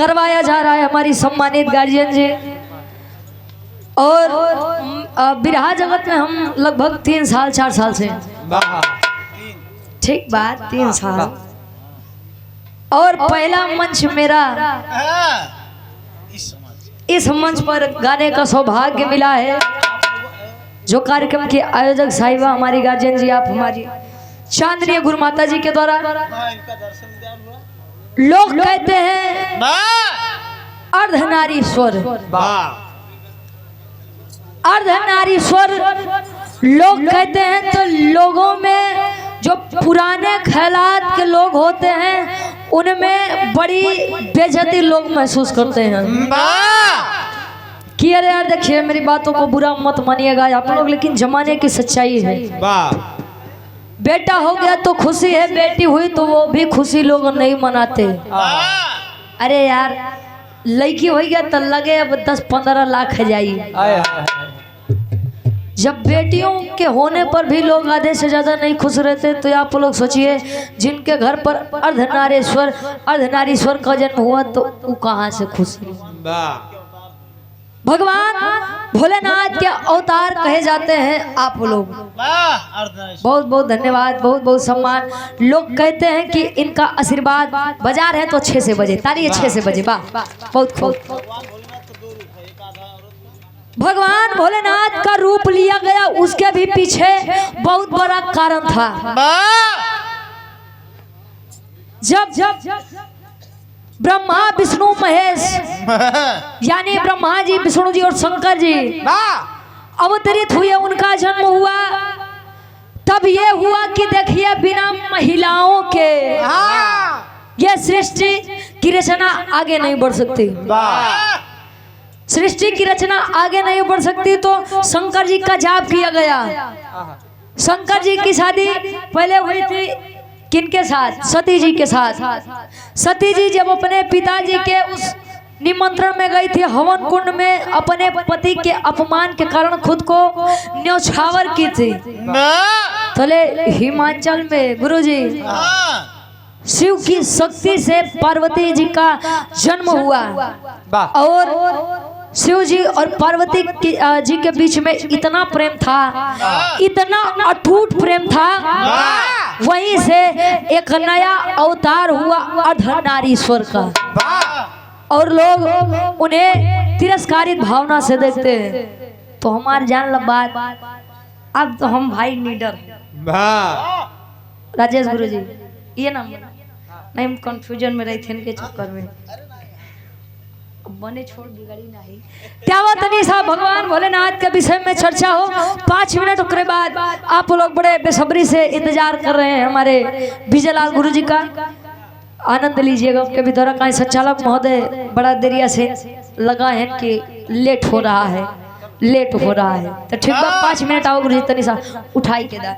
करवाया जा रहा है हमारी सम्मानित गार्जियन जी। और बिरहा जगत में हम लगभग 3 साल 4 साल से, ठीक बात 3 साल। और पहला मंच मेरा इस मंच पर गाने का सौभाग्य मिला है। जो कार्यक्रम के आयोजक साहिबा हमारी गार्जियन जी, आप हमारी चांदनी गुरु माता जी के द्वारा, लोग कहते हैं अर्धनारीश्वर, अर्धनारीश्वर लोग कहते हैं। तो लोगों में जो पुराने ख्यालात के लोग होते हैं उनमें बड़ी बेइज्जती लोग महसूस करते हैं कि अरे यार देखिए, मेरी बातों को बुरा मत मानिएगा आप लोग, लेकिन जमाने की सच्चाई है। बेटा हो गया तो खुशी है, बेटी हुई तो वो भी खुशी लोग नहीं मनाते। अरे यार लड़की हो गया तो लगे अब 10-15 लाख जाई। जब बेटियों के होने पर भी लोग आधे से ज्यादा नहीं खुश रहते, तो आप लोग सोचिए जिनके घर पर अर्धनारीश्वर का जन्म हुआ तो वो कहाँ से खुश है। भगवान भोलेनाथ के अवतार कहे जाते हैं आप लोग। बहुत बहुत धन्यवाद, बहुत बहुत सम्मान। लोग कहते हैं कि इनका आशीर्वाद, बाजार है तो 6 से बजे, ताली 6 से बजे। वाह, बहुत खूब। भगवान भोलेनाथ का रूप लिया गया, उसके भी पीछे बहुत बड़ा कारण था। जब ब्रह्मा विष्णु महेश यानी ब्रह्मा जी, विष्णु जी और शंकर जी अवतरित हुए, उनका जन्म हुआ, तब ये हुआ कि देखिए बिना महिलाओं के ये सृष्टि की रचना आगे नहीं बढ़ सकती। सृष्टि की रचना आगे नहीं बढ़ सकती। तो शंकर जी का जाप किया गया। शंकर जी की शादी पहले हुई थी किनके साथ? सती जी के साथ। सती जी जब अपने पिताजी के उस निमंत्रण में गई थी हवन कुंड में, अपने पति के अपमान के कारण खुद को न्यौछावर की थी। चले हिमाचल में गुरुजी शिव की शक्ति से पार्वती जी का जन्म हुआ, और शिव जी और पार्वती जी के बीच में इतना प्रेम था, इतना अटूट प्रेम था। वहीं से एक नया अवतार हुआ अर्धनारीश्वर का, और लोग उन्हें तिरस्कारित भावना से देखते हैं। तो हमारे जान लो बात, अब तो हम भाई नीडर राजेश गुरु जी, ये ना नहीं कंफ्यूजन में रही थे इनके चक्कर में, बने छोड़ बिगड़ी नहीं। क्या बात नहीं साहब, भगवान भोलेनाथ के विषय में चर्चा हो। 5 मिनट के बाद आप लोग बड़े बेसब्री से इंतजार कर रहे हैं हमारे विजयलाल गुरु जी का। आनंद लीजिएगा। उनके भी द्वारा कहीं संचालक महोदय बड़ा देरिया से लगा है कि लेट हो रहा है, लेट हो रहा है। तो ठीक बात, 5 मिनट आओ गुरु जी, तनी सा उठाई के दा।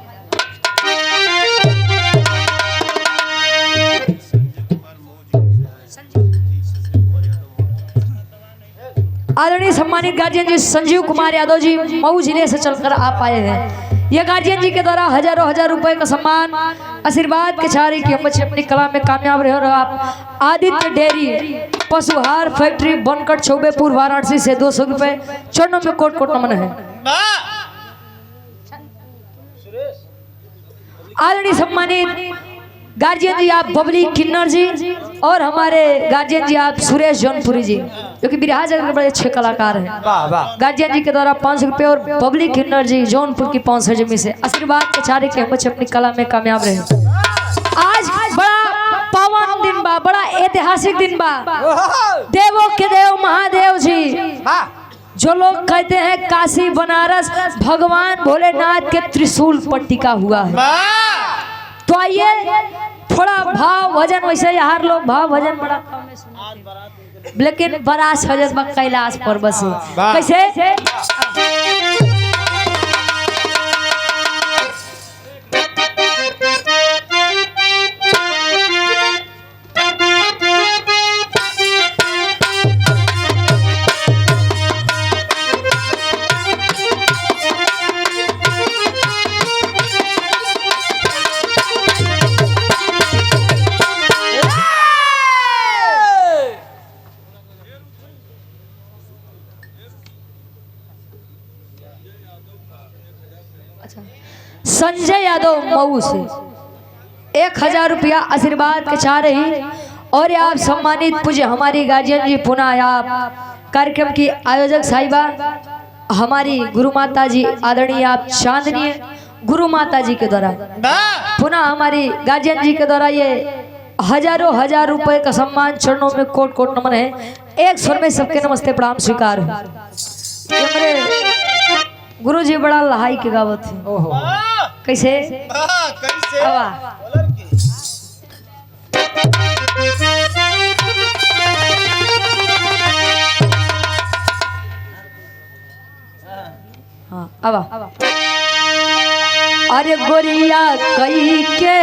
आदरणीय सम्मानित गार्जियन जी संजीव कुमार यादव जी मऊ जिले से चलकर आप आए हैं। ये गार्जियन जी के द्वारा हजारों हजार रुपए का सम्मान आशीर्वाद के चारी की हम बच्चे अपनी कला में कामयाब रहे। और आप आदित्य डेयरी पशुहार फैक्ट्री बनकट चौबेपुर वाराणसी से 200 रुपए चरणों में कोट कोट नमन है। आदरणीय सम्मानित गार्जियन जी आप बबली किन्नर जी, और हमारे गार्जियन जी आप सुरेश जौनपुरी जी, जो कि बिरहा जगत के बड़े अच्छे कलाकार हैं। गार्जियन जी के द्वारा 500 रुपये, और बबली किन्नर जी जौनपुर की 500 जमी से आशीर्वाद के चारे के हम बच्चे अपनी कला में कामयाब रहे। आज बड़ा पावन दिन बा, बड़ा ऐतिहासिक दिन बा। देवों के देव महादेव जी, जो लोग कहते हैं काशी बनारस भगवान भोलेनाथ के त्रिशूल पर टिका हुआ है। तो आइए थोड़ा भाव भजन, वैसे यार लोग भाव भजन बड़ा कम में सुनते, लेकिन बड़ा सजद बा कैलाश पर बस कैसे। संजय यादव मऊ से 1000 रुपया आशीर्वाद के चाह रही। और आप सम्मानित पूज्य हमारी गार्जियन जी पुनः आप कार्यक्रम की आयोजक साहिबा हमारी गुरु माता जी आदरणीय आप चांदनी गुरु माता जी के द्वारा पुनः हमारी गार्जियन जी के द्वारा ये हजारों हजार रुपए का सम्मान चरणों में कोट कोट नमन है। एक स्वर में सबके नमस्ते प्रणाम स्वीकार हो। गुरु जी बड़ा लहाई के गावत है। कैसे हाँ अब अरे गोरिया कई के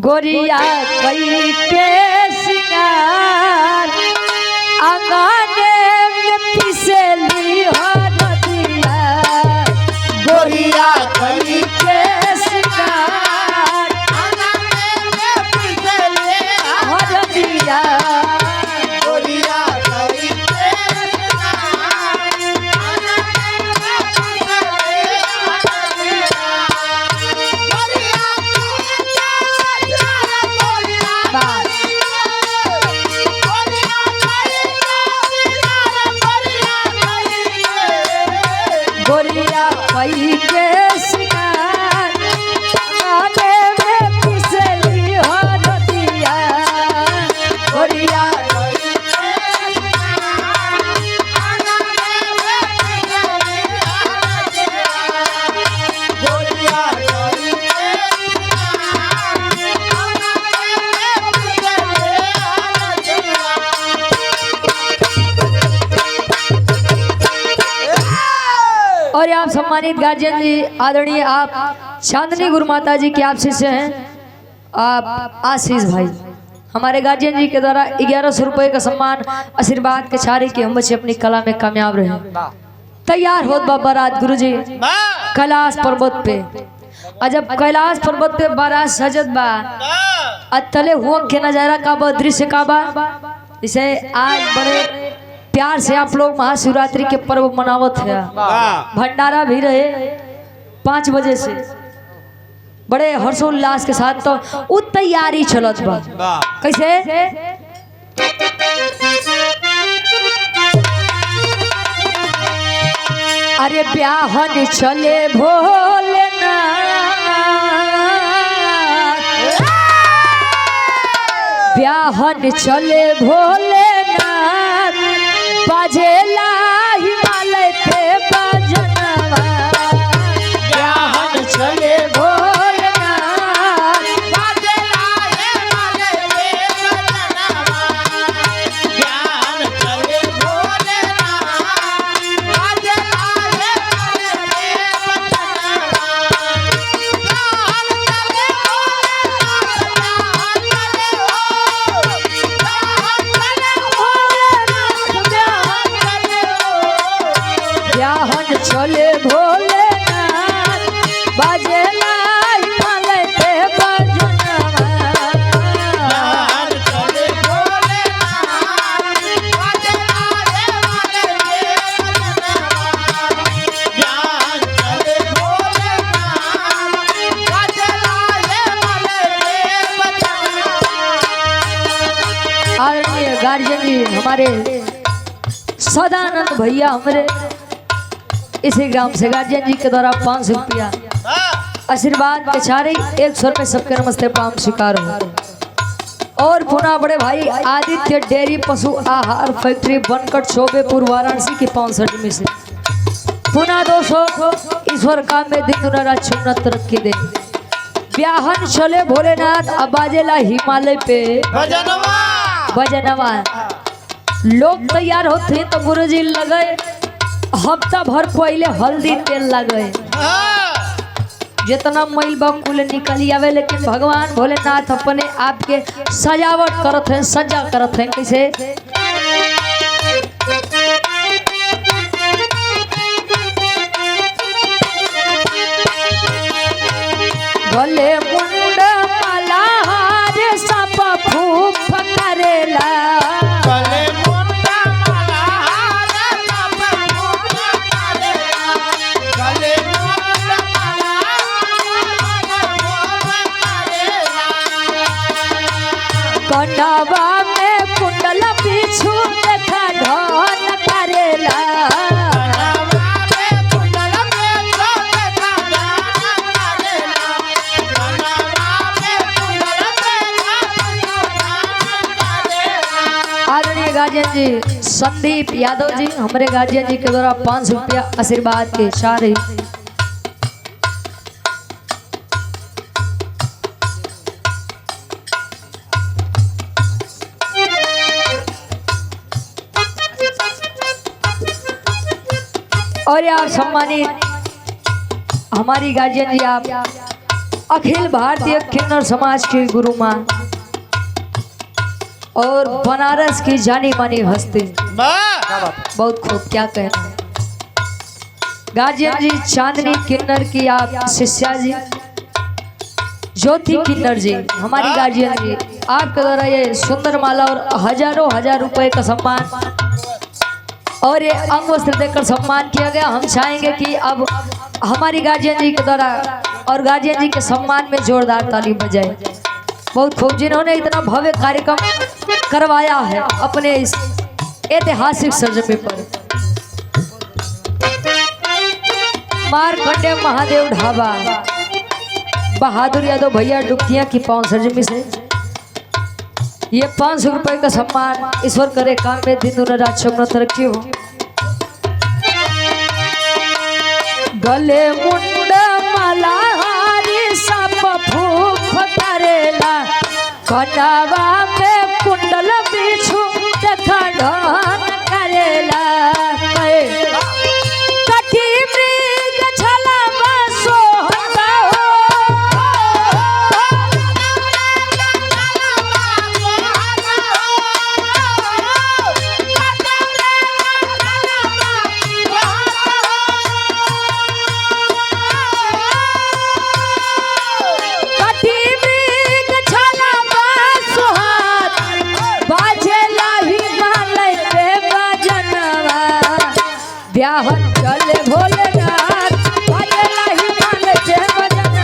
गोरिया कई के शिकार आंगने में पिसली हो नदिया गोरिया कई के शिकार आंगने में पिसली हो नदिया गोरिया कई के गोरिया कई के शिकार आने में पिसली हो नदिया गोरिया और आप सम्मानित गार्जियन जी आदरणीय आप चांदनी गुरु माता जी के आप शिष्य हैं आप आशीष भाई हमारे गार्जियन जी के द्वारा 1100 रुपए का सम्मान आशीर्वाद के छारे की हम बच्चे अपनी कला में कामयाब रहे। तैयार हो बारात गुरु जी कैलाश पर्वत पे और जब कैलाश पर्वत पे बारात सजत बा अतले हुआ के नजारा का बा दृश्य का बा इसे आज बड़े प्यार से आप लोग महाशिवरात्रि के पर्व मनावत है। भंडारा भी रहे 5 बजे से बड़े हर्षोल्लास के साथ तो उ तैयारी चलत बा। कैसे अरे ब्याहन चले भोलेनाथ ब्याहन चले भोलेनाथ बाजेला हिमालय पे बजनवा ब्याहन चले भोलेनाथ बाजेला हिमालय पे बजनवा ब्याहन चले भोलेनाथ बाजेला हिमालय पे ब्याहन चले भोलेनाथ बाजेला हिमालय पे बजनवा ब्याहन चले भोलेनाथ बाजेला हिमालय पे बजनवा ब्याहन चले भोलेनाथ बाजेला हिमालय पे बजनवा। आदरणीय गार्जियन जी हमारे सदानंद भैया हमारे इसी ग्राम से गार्जियन जी के द्वारा 500 रुपया आशीर्वाद के चारे 100 रुपये सबके नमस्ते प्रणाम स्वीकार हो। और पुनः बड़े भाई आदित्य डेयरी पशु आहार फैक्ट्री बनकट शोभेपुर वाराणसी की 65 में से पुनः 200 ईश्वर काम में दिन दुनिया चुन्नत रखी दे ब्याहन चले भोलेनाथ अबाजेला हिमालय पे बजनवा लोग तैयार होते तो गुरुजी लगे हफ्ता भर पहले हल्दी तेल लगे जितना मैल बकुल निकल आवे लेकिन भगवान भोलेनाथ अपने आप के सजावट करत हैं सजा करत हैं। कैसे भले मुंड मलाहार सप फूफ करेला भले मुंडा कनवा में कुंडल बिछु देखा ढोल करेला आदरणीय गार्जियन जी संदीप यादव जी हमारे गार्जियन जी के द्वारा 500 रुपया आशीर्वाद के सारे और आप सम्मानित हमारी गार्जियन जी आप अखिल भारतीय किन्नर समाज के गुरु मां और बनारस की जानी मानी हस्ती बहुत खूब क्या कहना गार्जियन जी चांदनी किन्नर की आप शिष्या जी ज्योति किन्नर जी हमारी गार्जियन जी आपके द्वारा ये सुंदर माला और हजारों हजार रुपए का सम्मान और ये अंग वस्त्र देकर सम्मान किया गया। हम चाहेंगे कि अब हमारी गार्जियन जी के द्वारा और गार्जियन जी के सम्मान में जोरदार ताली बजाए। बहुत खूब जिन्होंने इतना भव्य कार्यक्रम करवाया है अपने इस ऐतिहासिक सरजमी पर। मारकंडे महादेव ढाबा बहादुर यादव भैया डुबकिया की पाँव सरजमी से ये 500 रुपए का सम्मान ईश्वर करे काम में दिन दुनिया रात शुभ तरक्की हो। गले मुंडा माला हारी साप फूफ करेला कटावा में कुंडल बिछु देखा ढोल करेला कटी मृग छला बसो ब्याह चले भोलेनाथ बाजेला ही माले जे बजना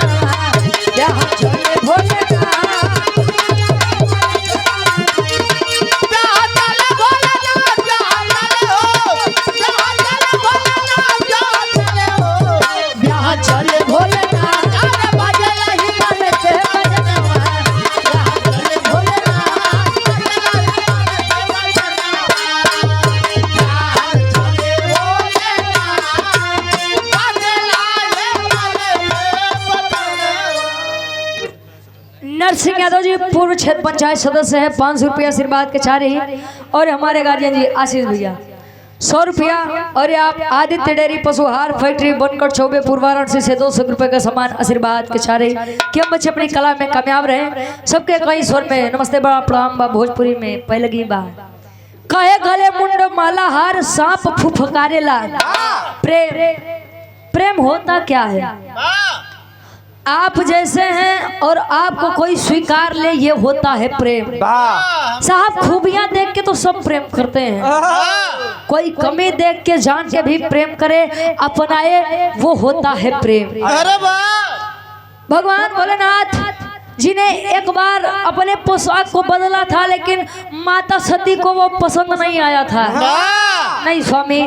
ब्याह चले भोलेनाथ ब्याह चले भोलेनाथ ब्याह चले भोलेनाथ बाजेला ही माले जे बजना ब्याह चले भोलेनाथ नरसिंह यादव जी पूर्व क्षेत्र पंचायत सदस्य है 500 रुपया आशीर्वाद के चाह रही और हमारे गार्जियन जी आशीष भैया 100 रुपया और आप आदित्य डेयरी पशुहार फैक्ट्री बनकर चौबे पूर्वारण से 200 रुपए का सम्मान आशीर्वाद के चाह रही कि हम बच्चे अपनी कला में कामयाब रहे। सबके कई स्वर में नमस्ते बड़ा प्रणाम बा भोजपुरी में पहले की बा कहे गले मुंड माला हार सांप फुफकारेला प्रेम प्रेम होता क्या है आप जैसे हैं और आपको कोई स्वीकार ले ये होता है प्रेम। साहब खूबियां देख के तो सब प्रेम करते हैं कोई कमी देख के जान के भी प्रेम करे अपनाए वो होता है प्रेम। भगवान भोलेनाथ जिन्हें एक बार अपने पोशाक को बदला था लेकिन माता सती को वो पसंद नहीं आया था। नहीं स्वामी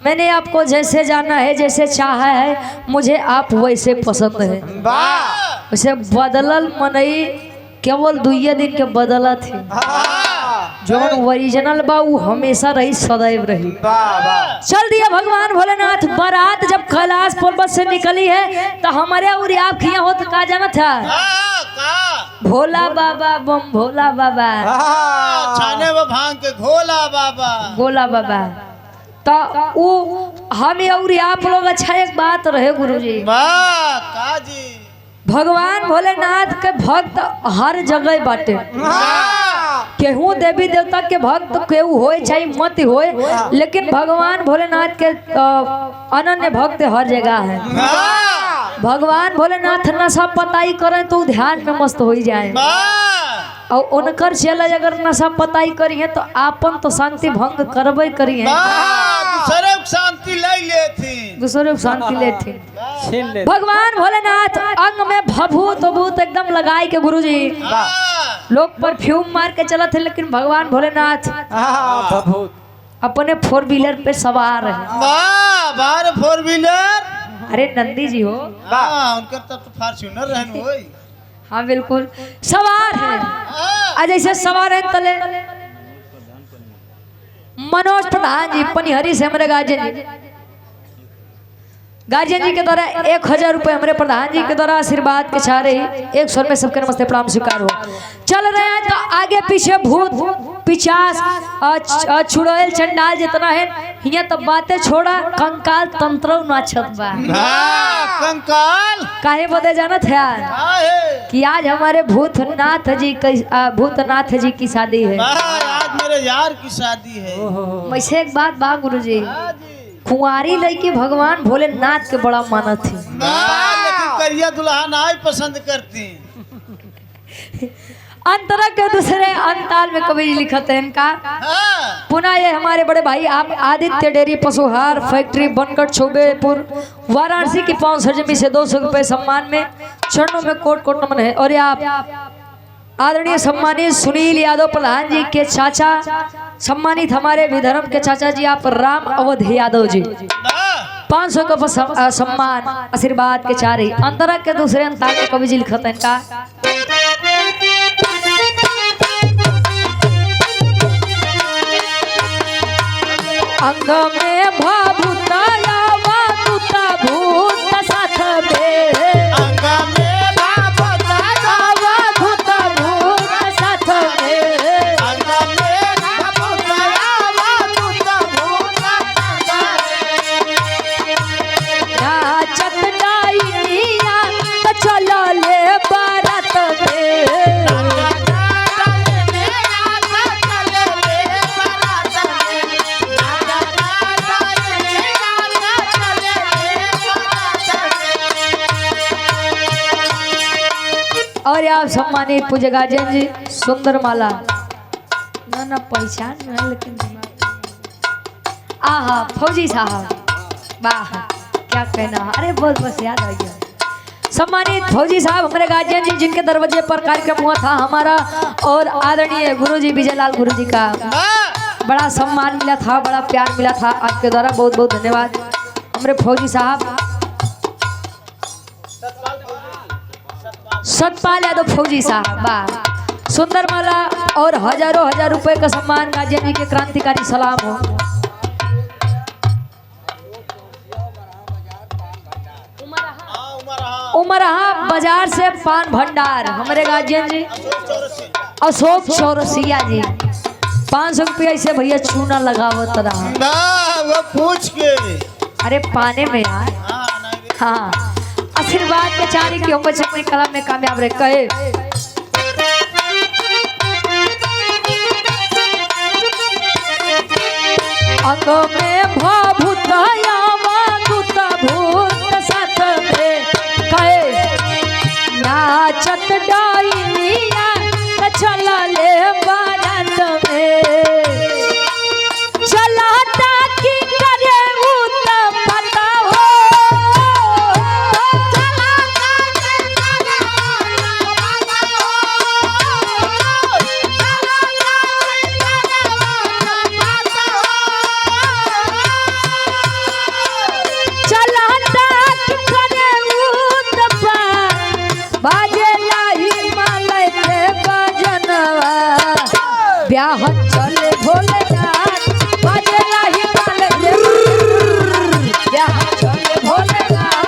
मैंने आपको जैसे जाना है जैसे चाहा है मुझे आप वैसे पसंद है वैसे बदलल मनई केवल 2 दिन के बदला थी जो ओरिजिनल बा वो हमेशा रही सदैव रही। चल दिया भगवान भोलेनाथ बारात जब कैलाश पर्वत से निकली है तो हमारे और आप किया हो तो कहा जाना था भोला बाबा बम भोला बाबा छाने में भांग के घोला बाबा गोला बाबा तो वो हमें और आप लोग अच्छा एक बात रहे गुरुजी भगवान भोलेनाथ के भक्त हर जगह बाटे केहू देवी देवता के भक्त केहू होए चाहे मत होए लेकिन भगवान भोलेनाथ के अनन्य भक्त हर जगह है। भगवान भोलेनाथ नशा पताई करें तो ध्यान में मस्त हो जाए और उनकर चला अगर नशा पताई करी है तो आपन तो शांति भंग करबे करी है दूसरे को शांति ले लेती दूसरे को शांति लेती। भगवान भोलेनाथ अंग में भभूत भूत एकदम लगाई के गुरुजी लोग परफ्यूम मार के चला थे, लेकिन भगवान भोलेनाथ अपने 4 व्हीलर पे सवार है। वाह बार 4 व्हीलर। अरे नंदी जी हो, हाँ उनका तो फॉर्च्यूनर रहन होई। हाँ बिल्कुल सवार है। आज ऐसे सवार है तले मनोज प्रधान जी पनिहरी से हमारे गार्जियन जी के द्वारा 1000 रुपए हमारे प्रधान जी के द्वारा आशीर्वाद के छा रही 100 रुपए सबके नमस्ते प्रणाम स्वीकार हो। चल रहे हैं तो आगे पीछे भूत पिचास छुड़ैल चंडाल जितना है हिया तब बातें छोड़ा कंकाल तंत्र नाचत बा। कंकाल काहे बदे जानत है यार कि आज हमारे भूतनाथ जी की शादी है। आज मेरे यार की शादी है। वैसे एक बात बा गुरुजी, कुंवारी लड़की भगवान भोलेनाथ के बड़ा मानत थी, लेकिन करिया दुल्हन आई पसंद करती। अंतरा के दूसरे अंताल में कवि लिखते हैं इनका। पुनः ये हमारे बड़े भाई आप आदित्य डेयरी पशुहार फैक्ट्री बनकर छोबेपुर वाराणसी की 5 सरजमी से 200 रुपए सम्मान में चरणों में कोट कोट नमन है। और ये आप आदरणीय सम्मानित सुनील यादव प्रधान जी के चाचा, सम्मानित हमारे विधर्म के चाचा जी आप राम अवध यादव जी 500 का सम्मान आशीर्वाद के चाह रही। अंतरा के दूसरे अंताल में कवि जी लिखते हैं इनका। अंग में भाभुताया वातुता भूत साथ में, अंग में भाभुताया वातुता भूत साथ में, अंग में भाभुताया वातुता भूत साथ में। नाचत डाइनिया तो चलो ले बारात में, और आप सम्मानित पूज्य गार्जियन जी सुंदर माला ना पहचान ना, लेकिन आहा फौजी साहब वाह क्या कहना। अरे बस याद आ गया। सम्मानित फौजी साहब हमारे गार्जियन जी जिनके दरवाजे पर कार्यक्रम हुआ था हमारा, और आदरणीय गुरुजी विजयलाल गुरुजी का बड़ा सम्मान मिला था, बड़ा प्यार मिला था आपके द्वारा। बहुत बहुत धन्यवाद हमारे फौजी साहब सतपाल यादव फौजी साहब वाह। सुंदर माला और हजारों रुपए का सम्मान गार्जियन जी के क्रांतिकारी सलाम हो। उमरहा बाजार से पान भंडार हमारे गार्जियन जी अशोक चौरसिया जी 500 रुपया ऐसे भैया चूना लगावत रहा ना वो पूछ के। अरे पाने में यार हाँ आशीर्वाद के चारी की उम्र अपनी कला में कामयाब रहे कहे। अंग में भाभुताया वातुता भूत साथ में कहे, नाचत डाइनिया तो चला ले बारात में, चलाता की करे पता हो, ब्याह चले भोलेनाथ बजेला ही माले ब्याह चले भोलेनाथ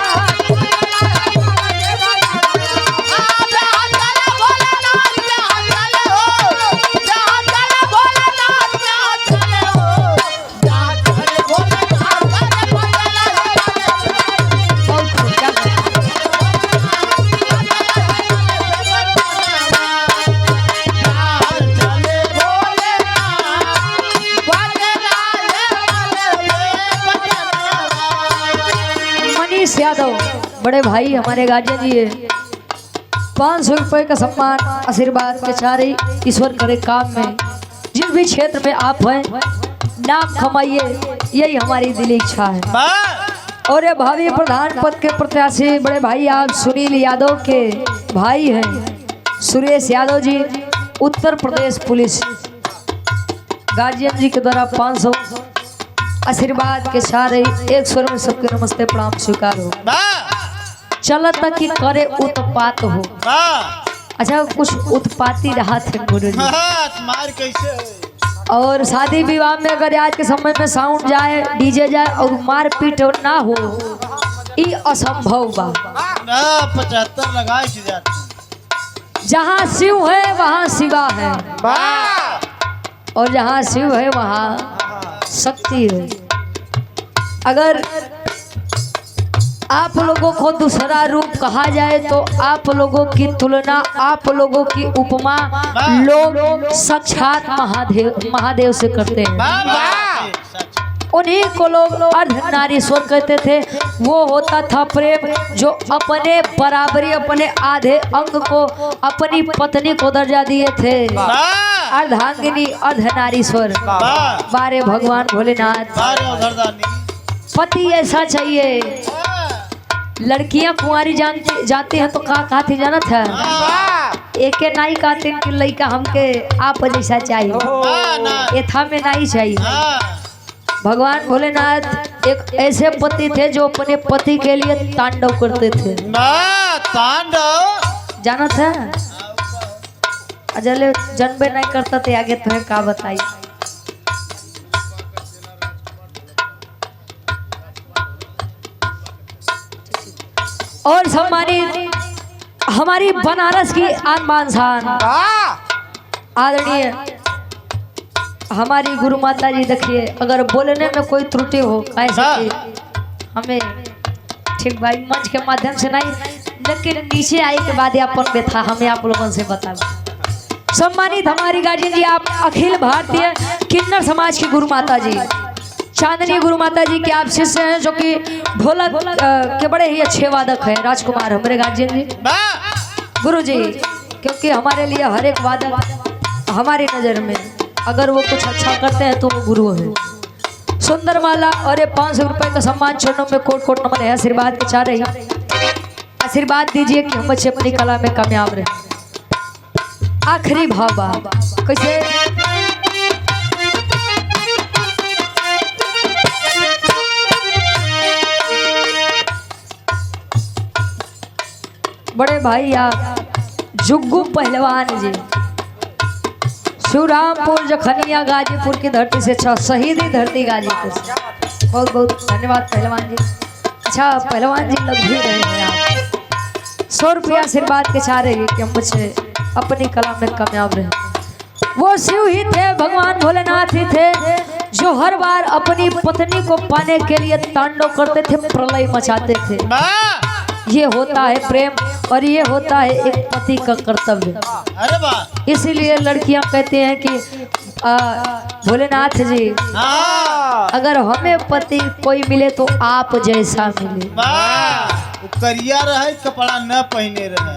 यादव बड़े भाई हमारे गार्जियन जी है 500 रुपए का सम्मान आशीर्वाद के चारे ईश्वर करे काम में जिस भी क्षेत्र में आप हैं नाम कमाइए यही हमारी दिली इच्छा है। और ये भावी प्रधान पद के प्रत्याशी बड़े भाई आप सुनील यादव के भाई हैं सुरेश यादव जी उत्तर प्रदेश पुलिस गार्जियन जी के द्वारा 500 आशीर्वाद के सारे एक स्वर में सबके नमस्ते प्रणाम स्वीकार हो। चलत तक कि करे उत्पात हो। अच्छा कुछ उत्पाती रहा थे गुरु जी। मार कैसे और शादी विवाह में अगर आज के समय में साउंड जाए डीजे जाए और मारपीट ना हो ये असंभव बा। 75 लगा जाते। जहाँ शिव है वहाँ शिवा है और जहाँ शिव है वहाँ शक्ति है। अगर आप लोगों को दूसरा रूप कहा जाए तो आप लोगों की तुलना आप लोगों की उपमा लोग साक्षात महादेव से करते हैं। उन्हीं को लोग अर्धनारीश्वर कहते थे। वो होता था प्रेम जो अपने बराबरी अपने आधे अंग को अपनी पत्नी को दर्जा दिए थे। अर्धांगिनी अर्धनारीश्वर बारे भगवान भोलेनाथ। पति ऐसा चाहिए। लड़कियां कुंवारी जाती हैं तो कहा थी जाना था एक नाई कहते कि लड़का हमके आप जैसा चाहिए एथा में नहीं चाहिए। भगवान भोलेनाथ एक ऐसे पति थे जो अपने पति के लिए तांडव करते थे। तांडव जाना था अजले जनबे नहीं करता थे आगे तुम्हें का बताई। और सम्मानित हमारी बनारस की आन बान शान आदरणीय हमारी गुरु माता जी देखिए अगर बोलने में कोई त्रुटि हो कैसे हमें ठीक भाई मंच के माध्यम से नहीं लेकिन नीचे आए के बाद अपन व्यथा हमें आप लोगों से बता। सम्मानित हमारी गार्जियन जी आप अखिल भारतीय किन्नर समाज की गुरु माता जी चांदनी गुरु माता जी के आप शिष्य हैं जो कि ढोलक के बड़े ही अच्छे वादक हैं राजकुमार हमारे गार्जियन जी गुरु जी। क्योंकि हमारे लिए हर एक वादक हमारी नज़र में अगर वो कुछ अच्छा करते हैं तो वो गुरु है। सुंदर माला और ये 500 रुपए का सम्मान चरणों में कोट कोट नमन है। आशीर्वाद के चाह रही आशीर्वाद दीजिए कि हम बच्चे अपनी कला में कामयाब रहे। आखिरी भाव कैसे बड़े भाई आप जुग्गू पहलवान जी शिवरामपुर जखनिया गाजीपुर की धरती से शहीदी धरती गाजीपुर से बहुत बहुत धन्यवाद पहलवान जी। अच्छा पहलवान जी लग भी रहे हैं आप 100 रुपया आशीर्वाद के चाह रहे हैं कि हम बच्चे अपनी कला में कामयाब रहे। वो शिव ही थे भगवान भोलेनाथ ही थे जो हर बार अपनी पत्नी को पाने के लिए तांडव करते थे प्रलय मचाते थे। ये होता है प्रेम और ये होता है एक पति का कर्तव्य। अरे वाह। इसीलिए लड़कियां कहते हैं कि भोलेनाथ जी अगर हमें पति कोई मिले तो आप जैसा मिले। करिया रहे कपड़ा न पहने रहे।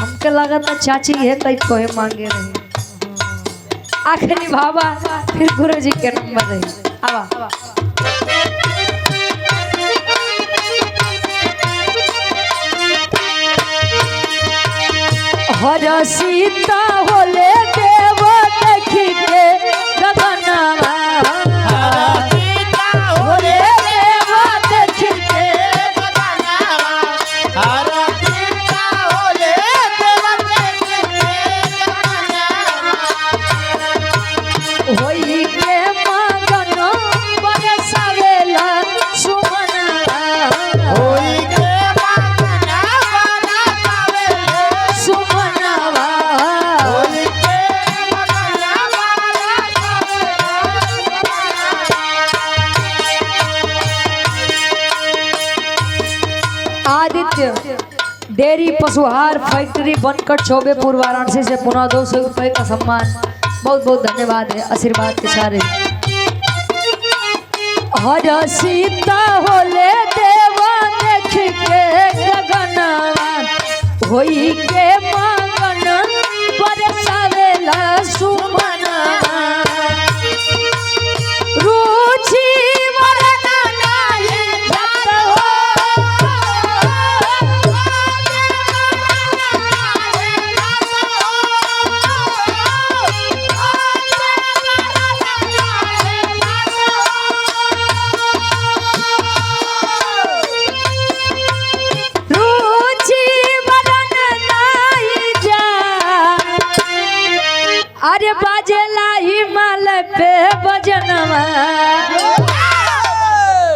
हमके लगा था चाची है कहीं कोई मांगे रहे। आखिरी बाबा फिर गुरु जी के नंबर रहे आवा। हर सीता होले देव देखी के गगनवा होले देव देखी के होई के मगन बरसावेला सुमनवा होई आदित्य डेयरी पशुहार फैक्ट्री बनकर चौबेपुर वाराणसी से पुनः 200 रुपए का सम्मान बहुत बहुत धन्यवाद है। आशीर्वाद के सारे हर सीता होले देवा देख के गगनवा होई के मगन बरसावेला सुमनवा रुचि वरना नाही जत हो अरे बाजेला हिमालय पे बजनवा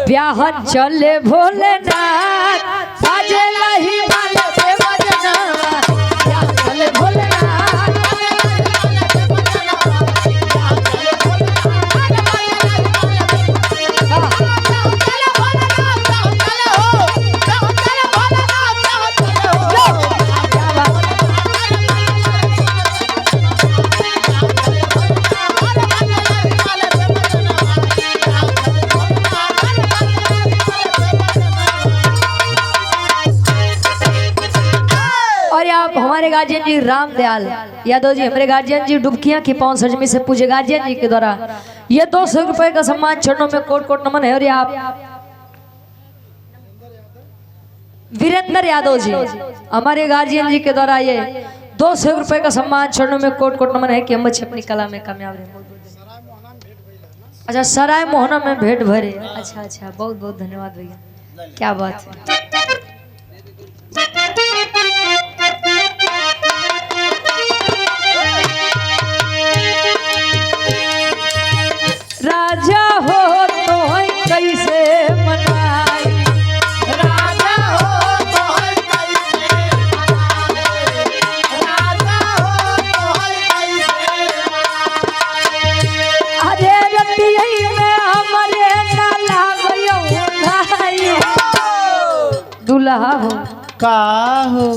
ब्याहन चले भोलेनाथ बाजेला हिमालय पे बजनवा ब्याहन चले भोलेनाथ हमारे गार्जियन जी रामदयाल यादव जी, हमारे गार्जियन जी डुबकियां की पावन सजमी से पूजे गार्जियन जी के द्वारा ये 200 रुपए का सम्मान चरणों में कोट कोट नमन है। और आप वीरेंद्र यादव जी हमारे गार्जियन जी के द्वारा ये 200 रुपए का सम्मान चरणों में कोट कोट नमन है कि हम अपनी कला में कामयाब रहे। अच्छा, सराय मोहना में भेंट भरे। अच्छा अच्छा, बहुत बहुत धन्यवाद भैया, क्या बात है। राजा हो तो कैसे मनाई, राजा हो तो कैसे मनाए, राजा हो तो कैसे मनाए। अरे रतिया में हमारे ना लागयो भाई दुल्हा हो का हो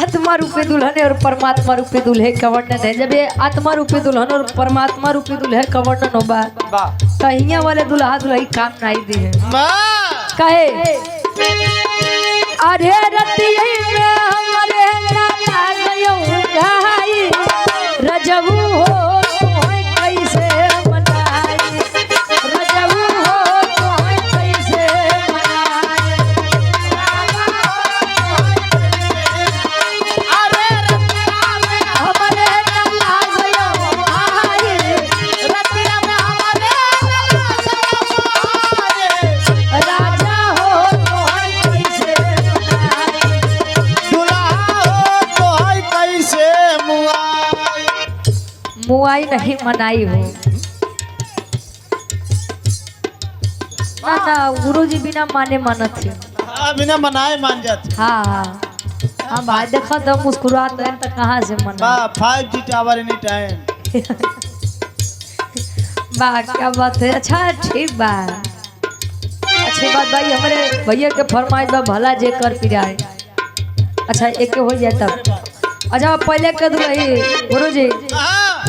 आत्मा रूपी दुल्हन और परमात्मा रूपी दूल्हे का वर्णन है। जब ये आत्मा रूपी दुल्हन और परमात्मा रूपी दूल्हे का वर्णन होगा तो यहाँ वाले दुल्हा दुल्ही काम नहीं दी है कहे अरे रतिया में हमारे ना लागयो भाई रजबू हो तो कैसे मनाई, रजबू हो तो कैसे मनाई। हमारे ना लागयो भाई रतिया में हमारे राजा हो तो कैसे मनाई। दुल्हा हो तो कैसे मुआई, मुआई नहीं मनाई हो ना ना, गुरु जी बिना माने मानत थे। बिना मनाए मान जाते। हाँ हाँ हाँ भाई, देखो तो मुस्कुराते हैं तो कहाँ से मना। 5G टावर एनी टाइम। वाह क्या बात है। अच्छा ठीक बा, अच्छी बात भाई। हमारे भैया के फरमाइश बा भला जे कर पिराए। अच्छा एक हो जाए तब। अच्छा पहले कद रही गुरु जी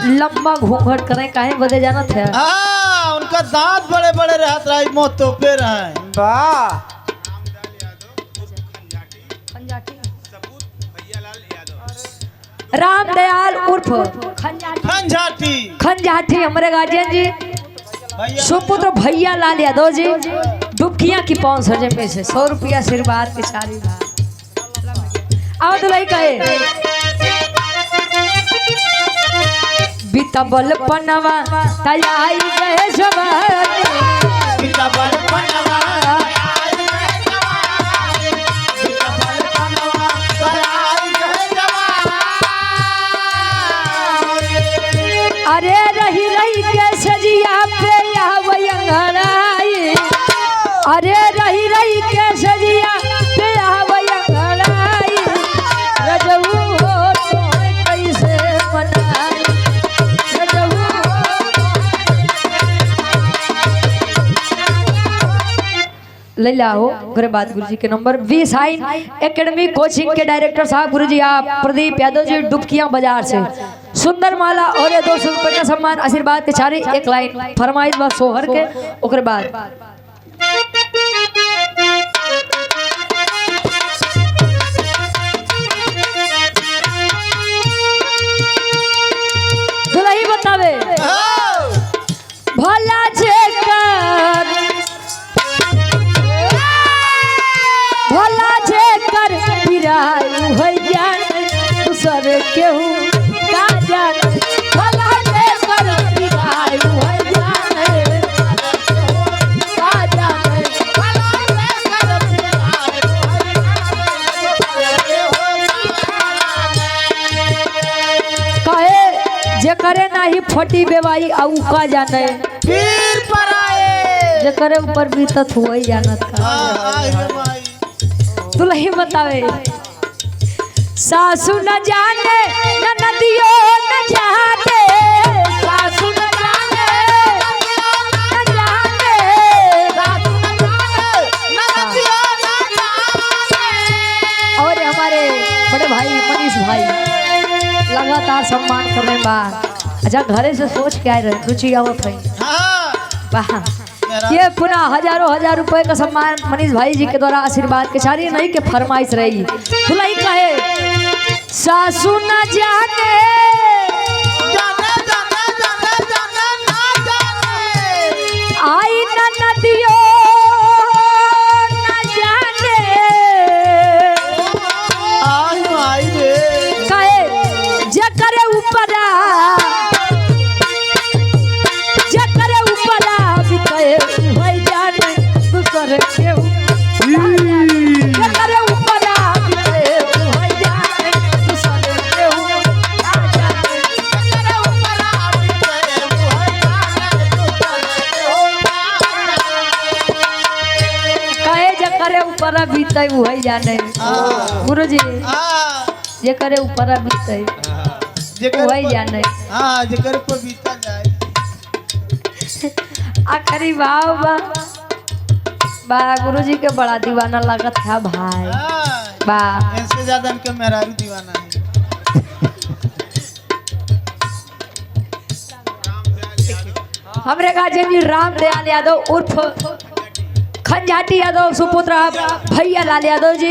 लंबा घूंघट करें काहे बदे जाना थे। हाँ, उनका दांत बड़े बड़े रहते रहे, मुँह तोपे रहे। वाह, रामदयाल उर्फ खंजाटी खंजाठी हमारे गार्जियन जी भैया सुपुत्र भैया लाल यादव जी डुबकियां की पावन सजे में से 100 रुपया आशीर्वाद की सारी आओ दुलाई कहे बीतबल पनवा तलाई गए जवानी पिता बल बनवा, अरे रही रही के सजिया पे आवयंगड़ाई, अरे रही रही के सजिया पे आवयंगड़ाई रजऊ हो तो कैसे मनाई, रजऊ ले लाओ घरे बात गुरु जी के नंबर 20 आइन एकेडमी कोचिंग के डायरेक्टर साहब गुरु जी आप प्रदीप यादव जी डुबकियां बाजार से सुंदर माला और ये 200 रुपए का सम्मान आशीर्वाद के चारी एक लाइन फरमाइश बा सोहर के ओकरे बाद दुल्ही बतावे भला जे कर भला जे कर पिराई हो जान दूसर केहू का जान भला जे कर पिराई हो जान का जान भला जे कर पिराई हो जान नहीं फटी बेवाई आऊ का जाने पीर पर आए जे करे ऊपर बीतत हुआ ही जानत का आई रे माई दुल्ही बतावे सासू न जाने न नदियो न जाने सासू न जाने न जाने और हमारे बड़े भाई मनीष भाई लगातार सम्मान करने बाद अच्छा घरे से सोच के आए रहे रुचि आवत है वाह ये पुनः हजार रुपए का सम्मान मनीष भाई जी के द्वारा आशीर्वाद के सारी नहीं के फरमाइश रही दुल्ही कहे सासू न जाने आई न नदियो न जाने आई माई रे कहे जे करे ऊपरा जे करे ऊपरा भी कहे भाई जाने दूसरे के जे करे ऊपरा भी कहे भाई जाने दूसरे के कहे जे करे ऊपरा बीते वही जाने गुरुजी जे करे ऊपरा बीते वही जाने हाँ जेकर पर बीता जाए आखिरी भाव बा गुरुजी के बड़ा दीवाना लगत है भाई बा इससे ज्यादा इनके मेहरारू दीवाना है हमरे गार्जियन जी राम दयाल यादव उर्फ खंजाटी यादव सुपुत्र भैया लाल यादव जी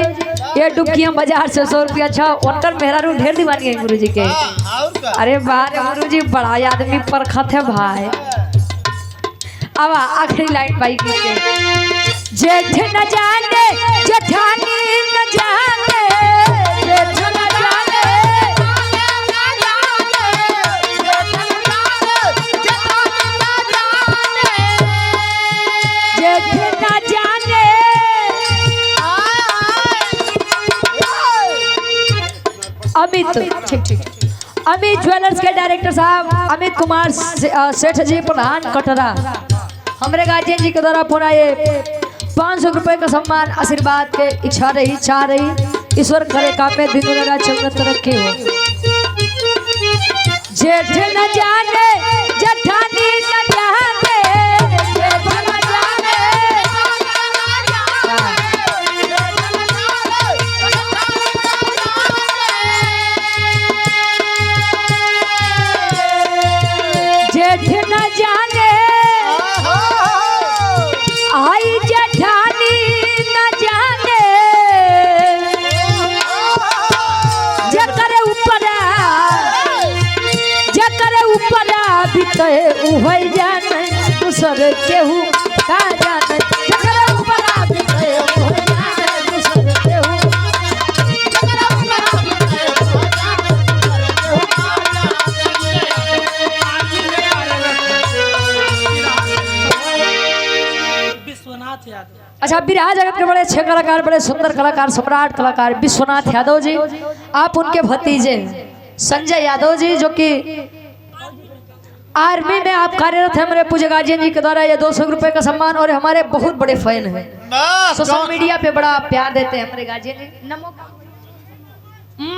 ये डुबकिया बाजार से 100 रुपया अच्छा उनकर मेहरारू ढेर दीवानी है गुरुजी के और का अरे बारे गुरुजी बड़ा आदमी परखत है भाई अब आखिरी लाइन पाई के जेठ न जाने जेठानी न जाने जेठ न जाने जेठ न जाने अमित ठीक अमित ज्वेलर्स के डायरेक्टर साहब अमित कुमार सेठ जी प्रधान कटरा हमरे गार्जियन जी के द्वारा पुनः ये 500 रुपए का सम्मान आशीर्वाद के इच्छा रही चाह रही ईश्वर करे काम में दिन लगा चलत रखे हो जेठ न जाने जेठानी न जाने जेठ न जाने जेठ न जाने आई जेठानी न जाने जे करे ऊपरा बीते उहई जाने दूसरे केहू का जाने जे करे ऊपरा बीते उहई जाने दूसरे केहू विश्वनाथ यादव। अच्छा बिरहा जगत के बड़े अच्छे कलाकार बड़े सुंदर कलाकार सम्राट कलाकार विश्वनाथ यादव जी आप उनके भतीजे संजय यादव जी जो कि आर्मी में आप कार्यरत हैं हमारे पूज्य गार्जियन जी के द्वारा ये 200 रुपए का सम्मान और हमारे बहुत बड़े फैन हैं सोशल मीडिया पे बड़ा प्यार देते हैं हमारे गार्जियन जी नमो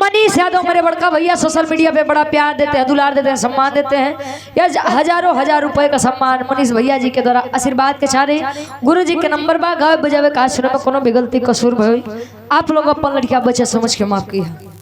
मनीष यादव मेरे बड़का भैया सोशल मीडिया पे बड़ा प्यार देते हैं दुलार देते हैं सम्मान देते हैं यह हजार रुपए का सम्मान मनीष भैया जी के द्वारा आशीर्वाद के चारे गुरु जी के नंबर बा गावे बजावे का आश्रम में कोनो भी गलती कसूर भई आप लोग अपन लड़कियां बच्चे समझ के माफ की है